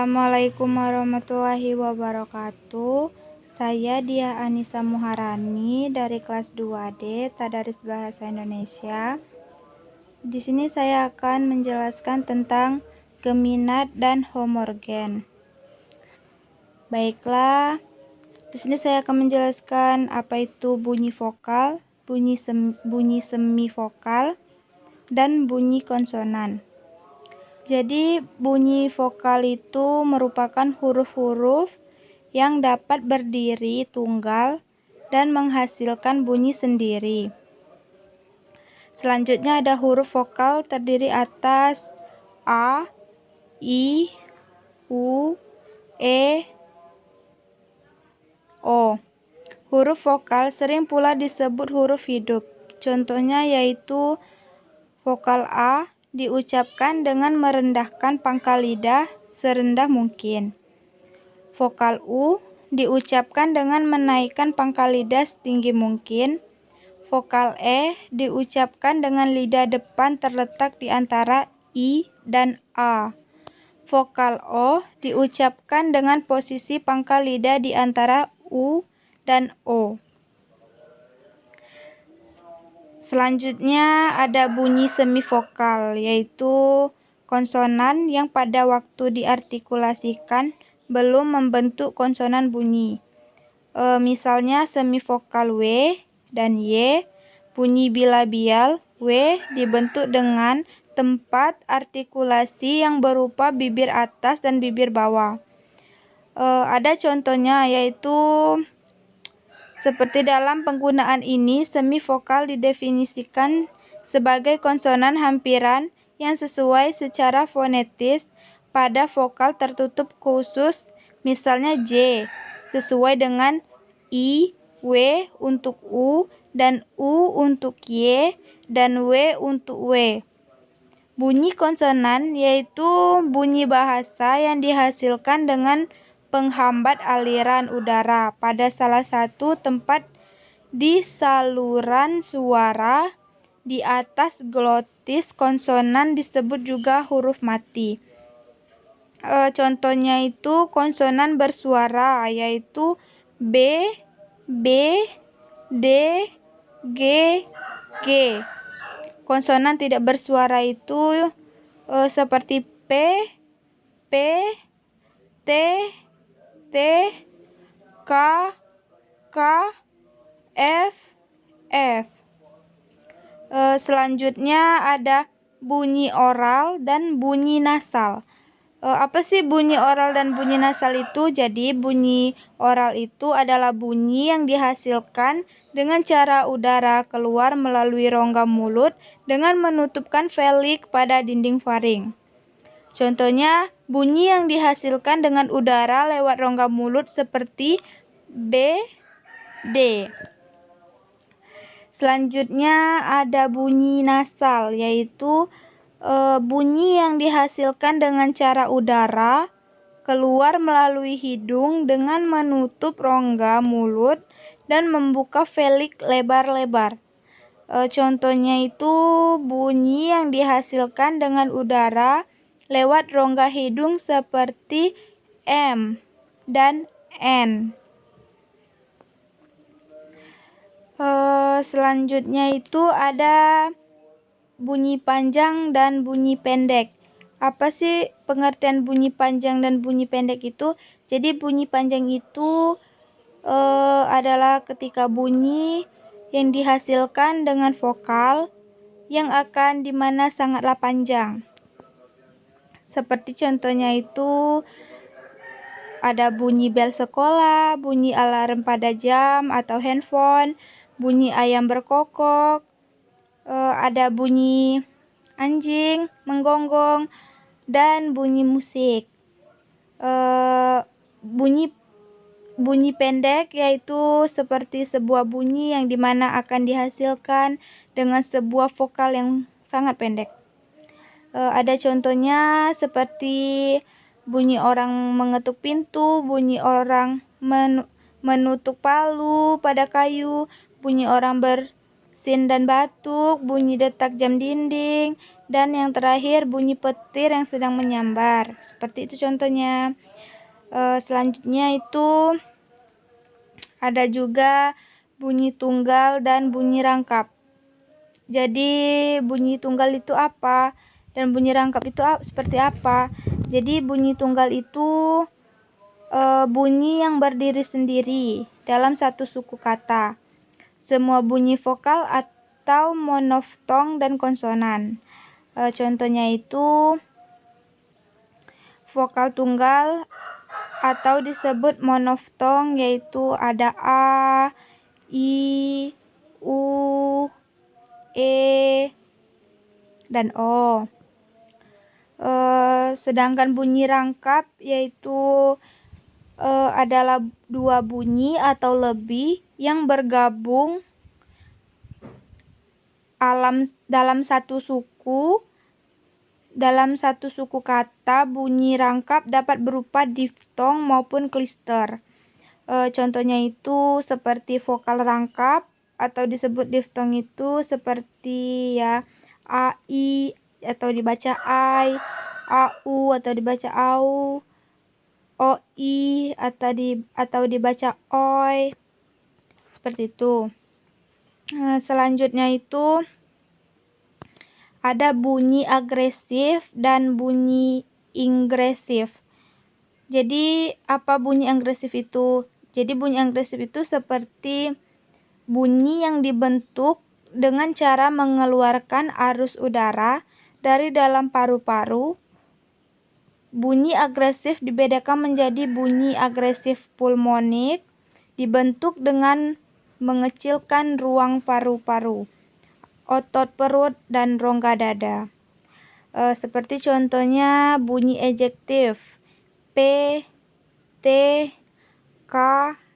Assalamualaikum warahmatullahi wabarakatuh. Saya Dia Anissa Muharani dari kelas 2D Tadaris Bahasa Indonesia. Di sini saya akan menjelaskan tentang geminat dan homorgen. Baiklah, di sini saya akan menjelaskan apa itu bunyi vokal, bunyi semivokal, dan bunyi konsonan. Jadi bunyi vokal itu merupakan huruf-huruf yang dapat berdiri tunggal dan menghasilkan bunyi sendiri. Selanjutnya ada huruf vokal terdiri atas A, I, U, E, O. Huruf vokal sering pula disebut huruf hidup. Contohnya yaitu vokal A diucapkan dengan merendahkan pangkal lidah serendah mungkin. Vokal U diucapkan dengan menaikkan pangkal lidah setinggi mungkin. Vokal E diucapkan dengan lidah depan terletak di antara I dan A. Vokal O diucapkan dengan posisi pangkal lidah di antara U dan O. Selanjutnya ada bunyi semivokal, yaitu konsonan yang pada waktu diartikulasikan belum membentuk konsonan bunyi. Misalnya semivokal W dan Y, bunyi bilabial W dibentuk dengan tempat artikulasi yang berupa bibir atas dan bibir bawah. Ada contohnya yaitu seperti dalam penggunaan ini, semivokal didefinisikan sebagai konsonan hampiran yang sesuai secara fonetis pada vokal tertutup khusus, misalnya J, sesuai dengan I, W untuk U, dan U untuk Y, dan W untuk W. Bunyi konsonan yaitu bunyi bahasa yang dihasilkan dengan penghambat aliran udara pada salah satu tempat di saluran suara di atas glotis. Konsonan disebut juga huruf mati. Contohnya itu konsonan bersuara yaitu B, B, D, G, G. Konsonan tidak bersuara itu seperti P, P, T, T, K, K, F, F. Selanjutnya ada bunyi oral dan bunyi nasal. Apa sih bunyi oral dan bunyi nasal itu? Jadi bunyi oral itu adalah bunyi yang dihasilkan dengan cara udara keluar melalui rongga mulut dengan menutupkan velik pada dinding faring. Contohnya bunyi yang dihasilkan dengan udara lewat rongga mulut seperti B, D. Selanjutnya ada bunyi nasal, yaitu bunyi yang dihasilkan dengan cara udara keluar melalui hidung dengan menutup rongga mulut dan membuka velik lebar-lebar. Contohnya itu bunyi yang dihasilkan dengan udara lewat rongga hidung seperti M dan N. Selanjutnya itu ada bunyi panjang dan bunyi pendek. Apa sih pengertian bunyi panjang dan bunyi pendek itu? Jadi bunyi panjang itu adalah ketika bunyi yang dihasilkan dengan vokal yang akan dimana sangatlah panjang. Seperti contohnya itu ada bunyi bel sekolah, bunyi alarm pada jam atau handphone, bunyi ayam berkokok, ada bunyi anjing menggonggong, dan bunyi musik. Bunyi pendek yaitu seperti sebuah bunyi yang dimana akan dihasilkan dengan sebuah vokal yang sangat pendek. Ada contohnya seperti bunyi orang mengetuk pintu, bunyi orang menutup palu pada kayu, bunyi orang bersin dan batuk, bunyi detak jam dinding, dan yang terakhir bunyi petir yang sedang menyambar. Seperti itu contohnya. Selanjutnya itu ada juga bunyi tunggal dan bunyi rangkap. Jadi bunyi tunggal itu apa dan bunyi rangkap itu seperti apa? Jadi bunyi tunggal itu bunyi yang berdiri sendiri dalam satu suku kata. Semua bunyi vokal atau monoftong dan konsonan. Contohnya itu vokal tunggal atau disebut monoftong, yaitu ada A, I, U, E, dan O. Sedangkan bunyi rangkap yaitu adalah dua bunyi atau lebih yang bergabung dalam satu suku. Dalam satu suku kata, bunyi rangkap dapat berupa diftong maupun klister. Contohnya itu seperti vokal rangkap atau disebut diftong itu seperti ya AI atau dibaca ai, AU atau dibaca au, OI atau dibaca oi. Seperti itu. Selanjutnya itu ada bunyi agresif dan bunyi ingresif. Jadi apa bunyi agresif itu? Jadi bunyi agresif itu seperti bunyi yang dibentuk dengan cara mengeluarkan arus udara dari dalam paru-paru. Bunyi agresif dibedakan menjadi bunyi agresif pulmonik, dibentuk dengan mengecilkan ruang paru-paru, otot perut, dan rongga dada. Seperti contohnya bunyi ejektif P, T, K,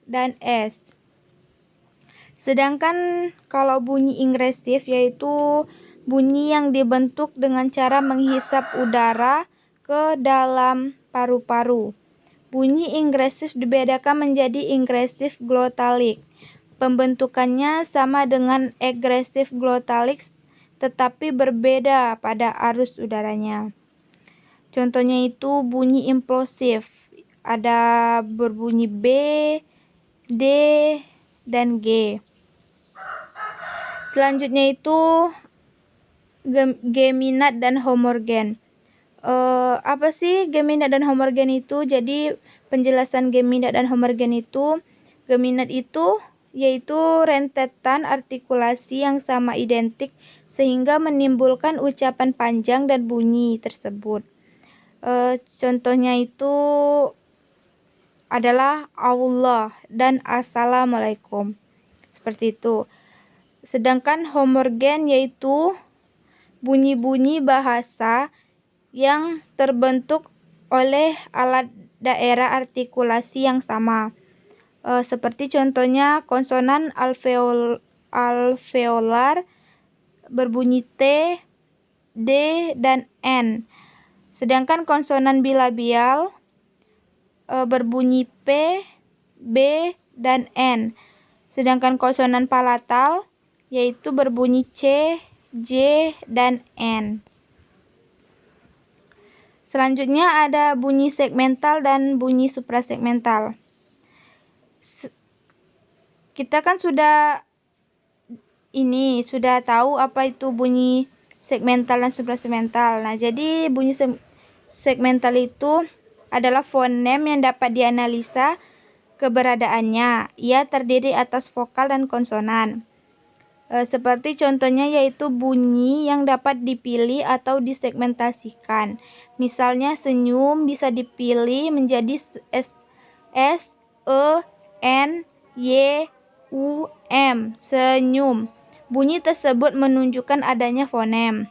dan S. Sedangkan kalau bunyi ingresif yaitu bunyi yang dibentuk dengan cara menghisap udara ke dalam paru-paru. Bunyi ingresif dibedakan menjadi ingresif glotalik. Pembentukannya sama dengan egresif glotalik tetapi berbeda pada arus udaranya. Contohnya itu bunyi implosif. Ada berbunyi B, D, dan G. Selanjutnya itu geminat dan homorgen. Apa sih geminat dan homorgen itu? Jadi penjelasan geminat dan homorgen itu, geminat itu yaitu rentetan artikulasi yang sama identik sehingga menimbulkan ucapan panjang dan bunyi tersebut. Contohnya itu adalah Allah dan Assalamualaikum. Seperti itu. Sedangkan homorgen yaitu bunyi-bunyi bahasa yang terbentuk oleh alat daerah artikulasi yang sama. Seperti contohnya konsonan alveolar berbunyi T, D, dan N. Sedangkan konsonan bilabial berbunyi P, B, dan N. Sedangkan konsonan palatal yaitu berbunyi C, J, dan N. Selanjutnya ada bunyi segmental dan bunyi suprasegmental. Kita kan sudah tahu apa itu bunyi segmental dan suprasegmental. Nah, jadi bunyi segmental itu adalah fonem yang dapat dianalisa keberadaannya. Ia terdiri atas vokal dan konsonan. Seperti contohnya yaitu bunyi yang dapat dipilih atau disegmentasikan. Misalnya senyum bisa dipilih menjadi S, E, N, Y, U, M, senyum. Bunyi tersebut menunjukkan adanya fonem.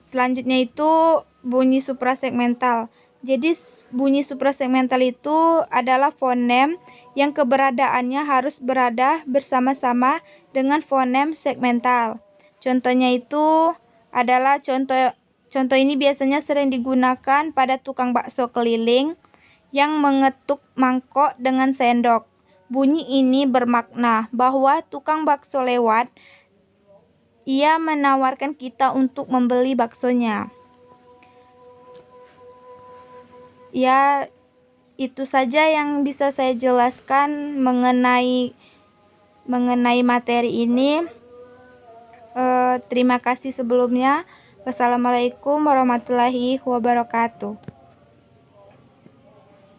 Selanjutnya itu bunyi suprasegmental. Jadi bunyi suprasegmental itu adalah fonem yang keberadaannya harus berada bersama-sama dengan fonem segmental. Contohnya itu adalah contoh ini biasanya sering digunakan pada tukang bakso keliling yang mengetuk mangkok dengan sendok. Bunyi ini bermakna bahwa tukang bakso lewat ia menawarkan kita untuk membeli baksonya. Ya, itu saja yang bisa saya jelaskan mengenai materi ini. Terima kasih sebelumnya. Wassalamualaikum warahmatullahi wabarakatuh.